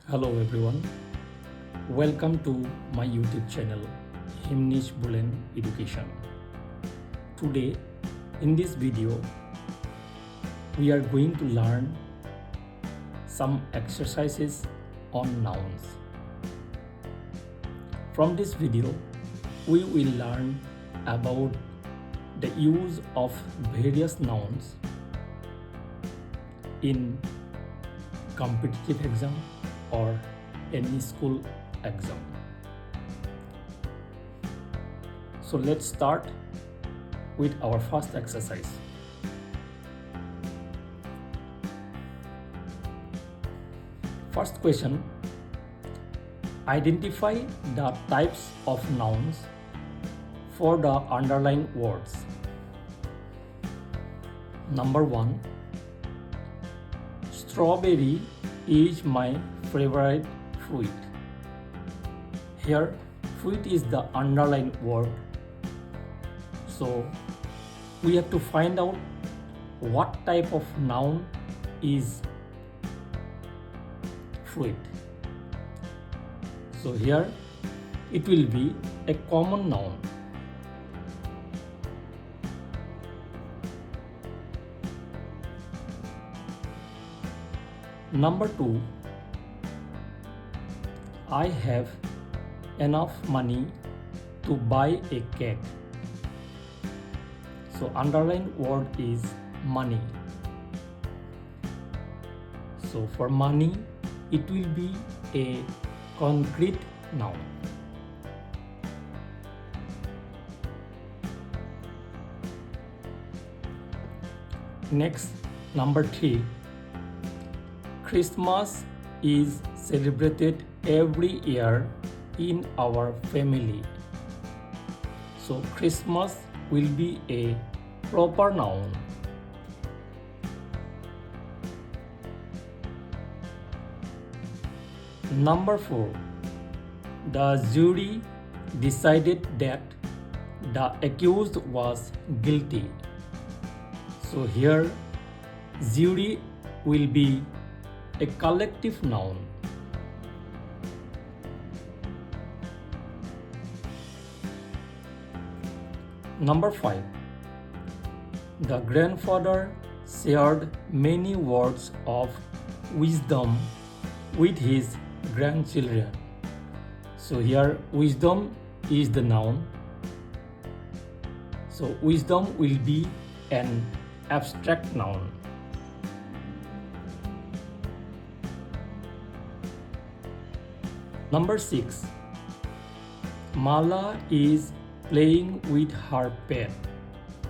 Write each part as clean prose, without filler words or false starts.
Hello everyone, welcome to my YouTube channel Himnish Education. Today in this video we are going to learn some exercises on nouns. From this video we will learn about the use of various nouns in competitive exam or any school exam. So let's start with our first exercise. First question: identify the types of nouns for the underlined words. Number 1, strawberry is my favorite fruit. Here, fruit is the underlined word. So, we have to find out what type of noun is fruit. So, here it will be a common noun. Number 2, I have enough money to buy a cake. So underlined word is money. So for money, it will be a concrete noun. Next, number 3. Christmas is celebrated every year in our family. So Christmas will be a proper noun. Number 4. The jury decided that the accused was guilty. So here jury will be a collective noun. Number 5. The grandfather shared many words of wisdom with his grandchildren. So here wisdom is the noun. So wisdom will be an abstract noun. Number 6. Mala is playing with her pet.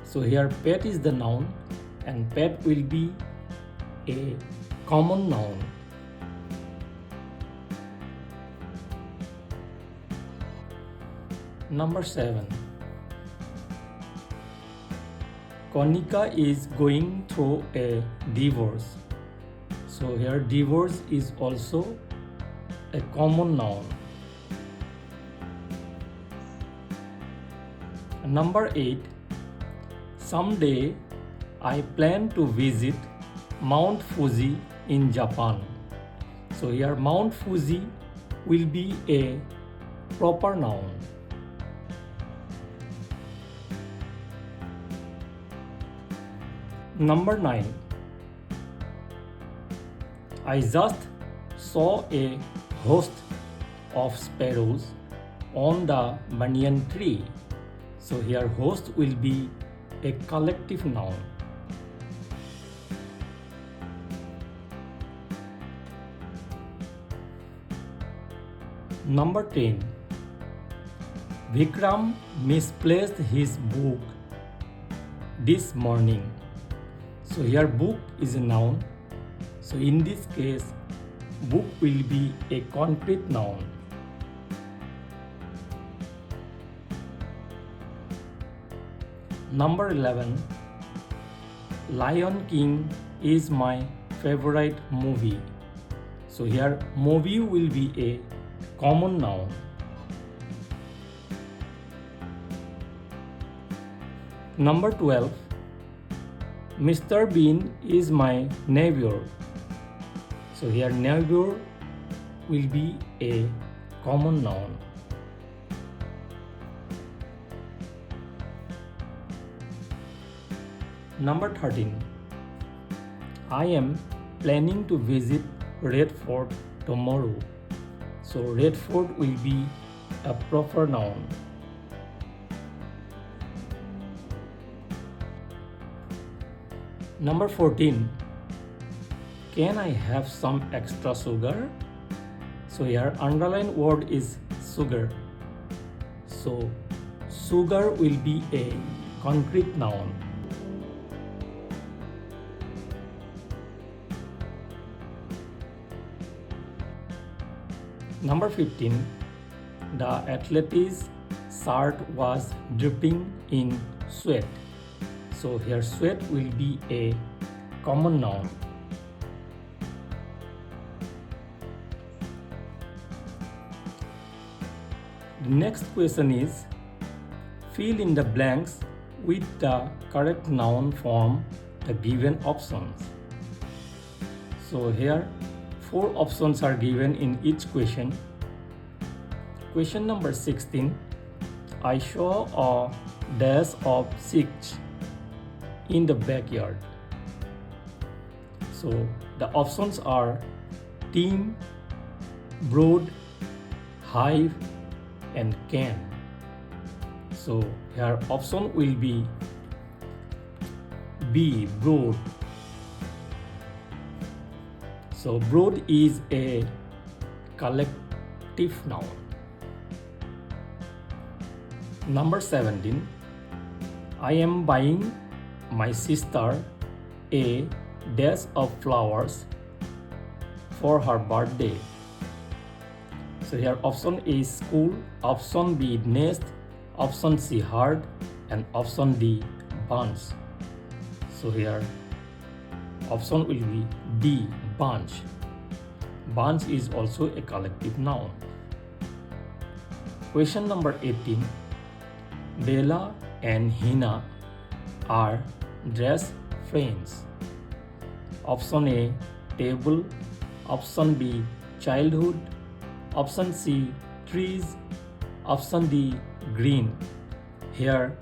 So here pet is the noun and pet will be a common noun. Number 7. Konika is going through a divorce. So here divorce is also a common noun. Number 8. Someday I plan to visit Mount Fuji in Japan. So here Mount Fuji will be a proper noun. Number 9. I just saw a host of sparrows on the banyan tree. So here host will be a collective noun. Number 10. Vikram misplaced his book this morning. So here book is a noun. So in this case book will be a concrete noun. Number 11. Lion King is my favorite movie. So here movie will be a common noun. Number 12. Mr. Bean is my neighbor. So here neighbor will be a common noun. Number 13. I am planning to visit Red Fort tomorrow. So Red Fort will be a proper noun. Number 14. Can I have some extra sugar? So here underlined word is sugar. So sugar will be a concrete noun. Number 15. The athlete's shirt was dripping in sweat. So here sweat will be a common noun. The next question is fill in the blanks with the correct noun from the given options. So here 4 options are given in each question. Question number 16. I saw a dash of swachh in the backyard. So the options are team, brood, hive and can. So here option will be B, brood. So brood is a collective noun. Number 17. I am buying my sister a dash of flowers for her birthday. So here option A is school, option B nest, option C heart and option D bunch. So here option will be D, bunch. Bunch is also a collective noun. Question number 18. Bella and Hina are best friends. Option A, table. Option B, childhood. Option C, trees. Option D, green. Here,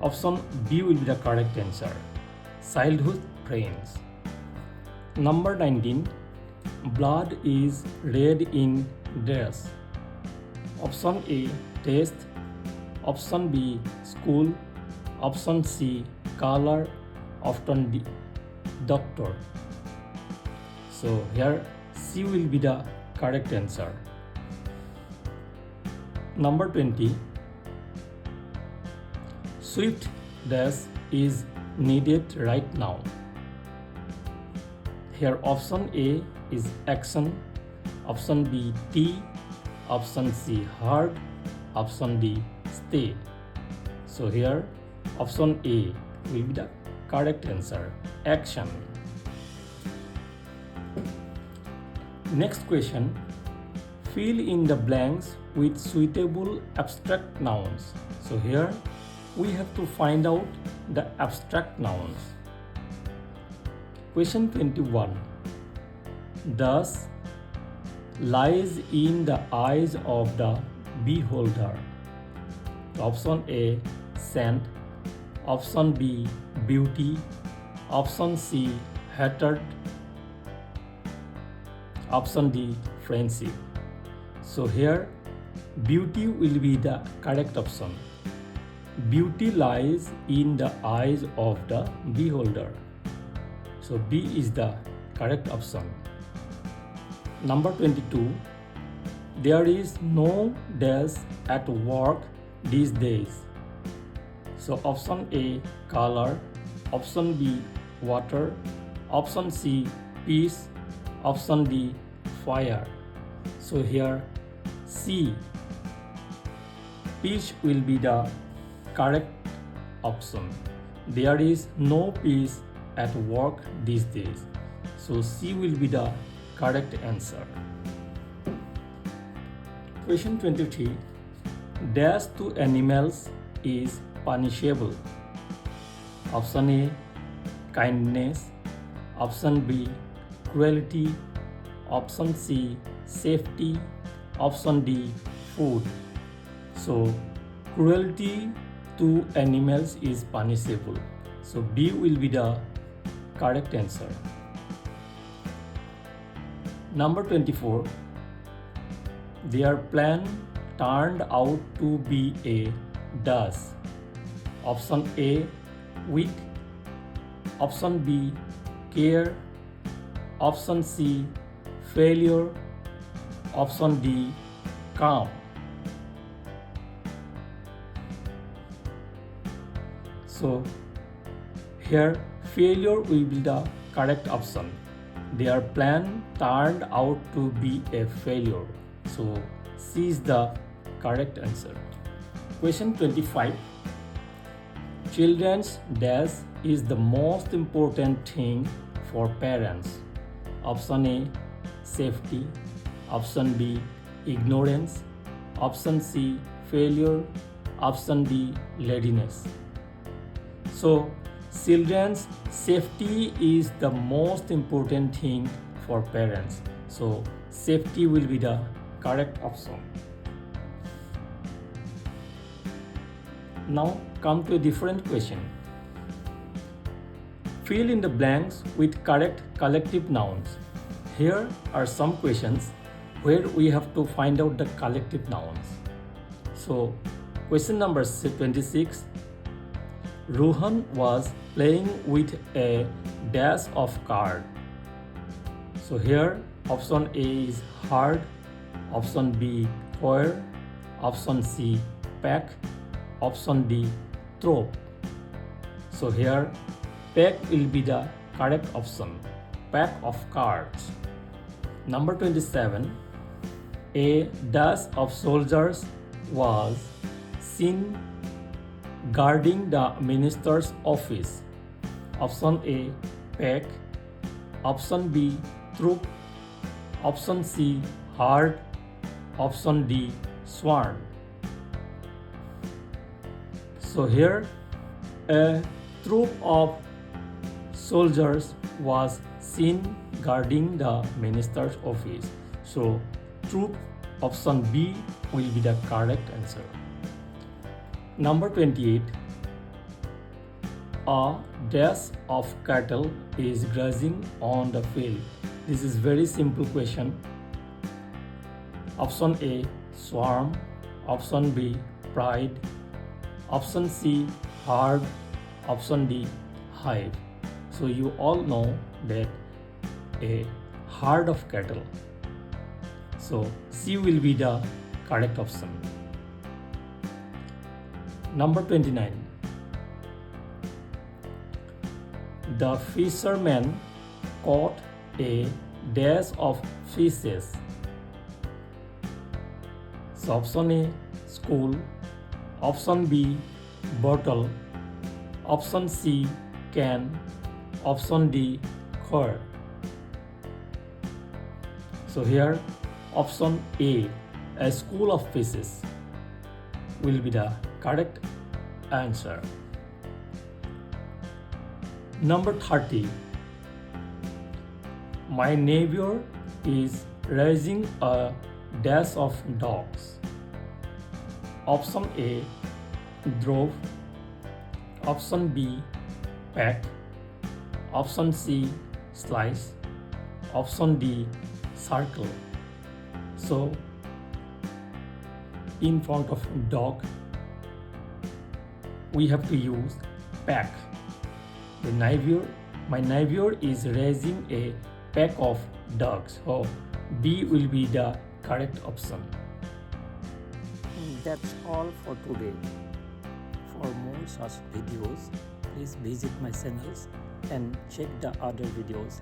option B will be the correct answer. Childhood friends. Number 19. Blood is red in dress. Option A, taste. Option B, school. Option C, color. Option D, doctor. So here C will be the correct answer. Number 20. Swift dash is needed right now. Here option A is action, option B tea, option C hard, option D stay. So here option A will be the correct answer, action. Next question. Fill in the blanks with suitable abstract nouns. So here we have to find out the abstract nouns. Question 21. Thus lies in the eyes of the beholder. Option A, scent. Option B, beauty. Option C, hatred. Option D, friendship. So here beauty will be the correct option. Beauty lies in the eyes of the beholder. So B is the correct option. Number 22. There is no dash at work these days. So option A, color. Option B, water. Option C, peace. Option D, fire. So here C, peace will be the correct option. There is no peace at work these days. So C will be the correct answer. Question 23. Dash to animals is punishable. Option A, kindness. Option B, cruelty. Option C, safety, option D, food. So cruelty to animals is punishable. So B will be the correct answer. Number 24. Their plan turned out to be a dash. Option A, weak. Option B, care. Option C, failure. Option D, calm. So here failure will be the correct option. Their plan turned out to be a failure. So C is the correct answer. Question 25. Children's dash is the most important thing for parents. Option A, safety. Option B, ignorance. Option C, failure. Option D, laziness. So children's safety is the most important thing for parents. So safety will be the correct option. Now come to a different question. Fill in the blanks with correct collective nouns. Here are some questions where we have to find out the collective nouns. So question number 26. Rohan was playing with a dash of card. So here option A is hard, option B foil, option C pack, option D throw. So here pack will be the correct option, pack of cards. Number 27. A dash of soldiers was seen guarding the minister's office. Option A, pack. Option B, troop. Option C, hard. Option D, swarm. So here a troop of soldiers was seen guarding the minister's office. So troop, option B will be the correct answer. Number 28. A dash of cattle is grazing on the field. This is very simple question. Option A, swarm. Option B, pride. Option C, herd. Option D, hive. So you all know that a herd of cattle. So C will be the correct option. Number 29. The fisherman caught a dash of fishes. So option A, school. Option B, bottle. Option C, can. Option D, cord. So here option A, a school of fishes, will be the correct answer. Number 30. My neighbor is raising a dash of dogs. Option A, drove. Option B, pack. Option C, slice. Option D, circle. So in front of dog we have to use pack. My neighbor is raising a pack of dogs. So B will be the correct option. That's all for today. For more such videos, please visit my channels and check the other videos.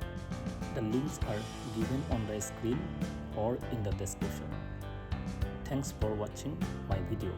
The links are given on the screen or in the description. Thanks for watching my video.